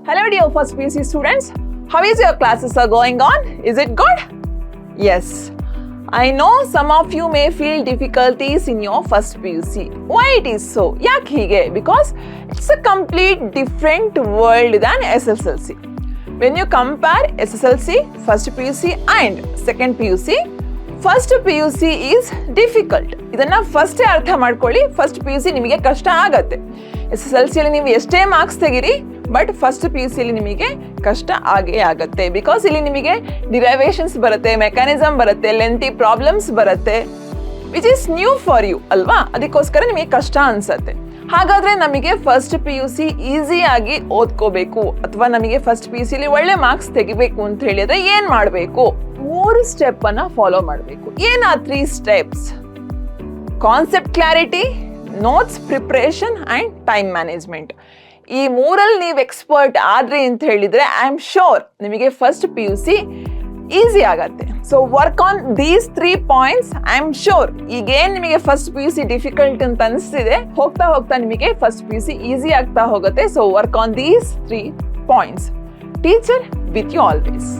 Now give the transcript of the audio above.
Hello dear first PUC students, how is your classes are going on? Is it good? Yes, I know some of you may feel difficulties in your first PUC. Why it is so? Yak hige? Because it's a complete different world than SSLC. When you compare SSLC, first PUC and second PUC, first P U C is difficult. ಇದನ್ನು ಫಸ್ಟೇ ಅರ್ಥ ಮಾಡ್ಕೊಳ್ಳಿ. First P U C ನಿಮಗೆ ಕಷ್ಟ ಆಗತ್ತೆ. SSLCಯಲ್ಲಿ ನೀವು ಎಷ್ಟೇ marks ತೆಗಿರಿ, ಬಟ್ ಫಸ್ಟ್ ಪಿ ಯು ಸಿಯಲ್ಲಿ ನಿಮಗೆ ಕಷ್ಟ ಆಗೇ ಆಗುತ್ತೆ. ಬಿಕಾಸ್ ಇಲ್ಲಿ ನಿಮಗೆ ಡಿರೈವೇಷನ್ಸ್ ಬರುತ್ತೆ, ಮೆಕ್ಯಾನಿಸಮ್ ಬರುತ್ತೆ, ಲೆಂತಿ ಪ್ರಾಬ್ಲಮ್ಸ್ ಬರುತ್ತೆ, which is new for you ಅಲ್ವಾ? ಅದಕ್ಕೋಸ್ಕರ ನಿಮಗೆ ಕಷ್ಟ ಅನ್ಸತ್ತೆ. ಹಾಗಾದರೆ ನಮಗೆ ಫಸ್ಟ್ ಪಿ ಯು ಸಿ ಈಸಿಯಾಗಿ ಓದ್ಕೋಬೇಕು ಅಥವಾ ನಮಗೆ ಫಸ್ಟ್ ಪಿ ಯು ಸಿಲಿ ಒಳ್ಳೆ ಮಾರ್ಕ್ಸ್ ತೆಗಿಬೇಕು ಅಂತ ಹೇಳಿದ್ರೆ ಏನು ಮಾಡಬೇಕು? 3 ಸ್ಟೆಪ್ ಅನ್ನ ಫಾಲೋ ಮಾಡಬೇಕು. ಏನಾ 3 steps? Concept clarity, notes preparation and time management. ಈ 3ರಲ್ಲಿ ನೀವು ಎಕ್ಸ್ಪರ್ಟ್ ಆದ್ರಿ ಅಂತ ಹೇಳಿದ್ರೆ ಐ ಆಮ್ ಶೋರ್ ನಿಮಗೆ first P U C easy ಆಗತ್ತೆ. So work on these 3 points. I am sure ಈಗೇನು ನಿಮಗೆ first P U C difficult ಅಂತ ಅನಿಸ್ತಿದೆ, ಹೋಗ್ತಾ ಹೋಗ್ತಾ ನಿಮಗೆ first P U C easy ಆಗ್ತಾ ಹೋಗುತ್ತೆ. So work on these 3 points. Teacher with you always.